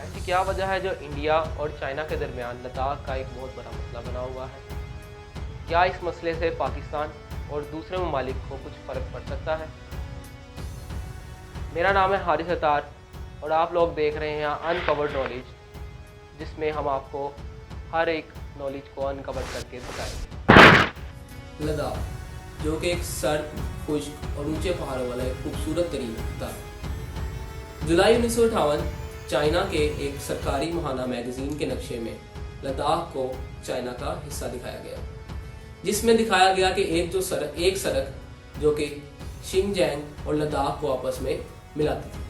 ऐसी क्या वजह है जो इंडिया और चाइना के दरमियान लद्दाख का एक बहुत बड़ा मसला बना हुआ है? क्या इस मसले से पाकिस्तान और दूसरे ममालिक को कुछ फ़र्क पड़ सकता है? मेरा नाम है हारिस अतार और आप लोग देख रहे हैं अनकवर्ड नॉलेज, जिसमें हम आपको हर एक नॉलेज को अनकवर करके बताएंगे। लद्दाख, जो कि एक सर्द, खुश्क और ऊंचे पहाड़ों वाला एक खूबसूरत तरीन खिता है। जुलाई 1958 चाइना के एक सरकारी माहाना मैगजीन के नक्शे में लद्दाख को चाइना का हिस्सा दिखाया गया, जिसमें दिखाया गया कि एक सड़क जो कि शिनजैंग और लद्दाख को आपस में मिलाती थी।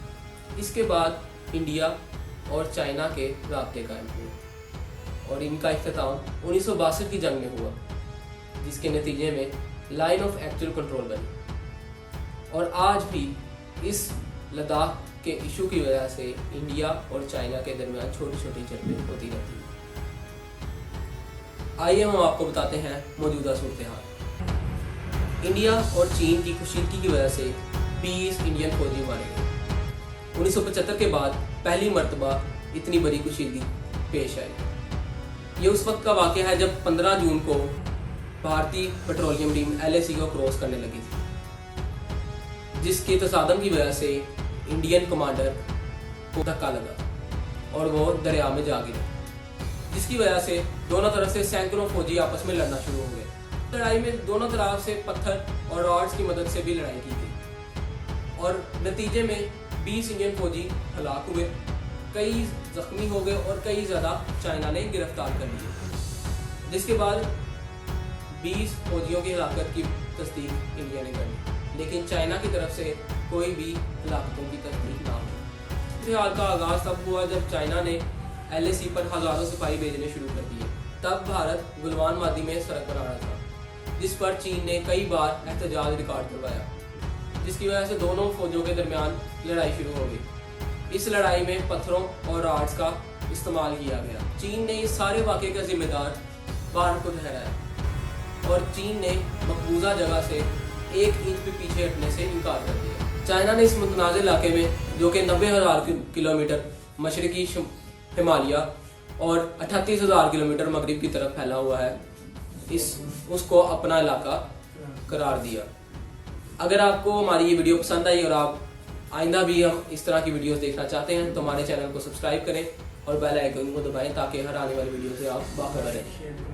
इसके बाद इंडिया और चाइना के राब्ते कायम हुए और इनका इख्तिताम 1962 की जंग में हुआ, जिसके नतीजे में लाइन ऑफ एक्चुअल कंट्रोल बनी। और आज भी इस लद्दाख के इशू की वजह से इंडिया और चाइना के दरमियान छोटी छोटी झड़पें होती रहती हैं। आइए हम आपको बताते हैं मौजूदा सूरत हाल। इंडिया और चीन की कशीदगी की वजह से 20 इंडियन फौजी मारे गए। 1975 के बाद पहली मर्तबा इतनी बड़ी कशीदगी पेश आई। ये उस वक्त का वाक़या है जब 15 जून को भारतीय पेट्रोलियम टीम LAC को क्रॉस करने लगी थी, जिसके तसादम की वजह से इंडियन कमांडर को धक्का लगा और वो दरिया में जा गिरे, जिसकी वजह से दोनों तरफ से सैकड़ों फौजी आपस में लड़ना शुरू हो गए। लड़ाई में दोनों तरफ से पत्थर और रॉड्स की मदद से भी लड़ाई की गई और नतीजे में 20 इंडियन फौजी हलाक हुए, कई जख्मी हो गए और कई ज़्यादा चाइना ने गिरफ्तार कर लिए। जिसके बाद 20 फौजियों की हलाकत की तस्दीक इंडिया ने कर ली, लेकिन चाइना की तरफ से कोई भी हलाकतों की तस्दीक ना हुई। इस हाल का आगाज़ तब हुआ जब चाइना ने LAC पर हज़ारों सिपाही भेजने शुरू कर दिए। तब भारत गुलवान वादी में सड़क बना रहा था, जिस पर चीन ने कई बार एहतजाज रिकॉर्ड करवाया, जिसकी वजह से दोनों फौजों के दरमियान लड़ाई शुरू हो गई। इस लड़ाई में पत्थरों और रॉड्स का इस्तेमाल किया गया। चीन ने इस सारे वाक़े का जिम्मेदार भारत को ठहराया और चीन ने मकबूजा जगह से 1 इंच भी पीछे हटने से इनकार कर दिया। चाइना ने इस मुतनाज़ इलाके में, जो कि 90,000 किलोमीटर मशरकी हिमालय और 38,000 किलोमीटर मगरिब की तरफ फैला हुआ है, उसको अपना इलाका करार दिया। अगर आपको हमारी ये वीडियो पसंद आई और आप आइंदा भी हम इस तरह की वीडियोस देखना चाहते हैं तो हमारे चैनल को सब्सक्राइब करें और बेल आइकन को दबाएं ताकि हर आने वाली वीडियो से आप बाखबर रहें।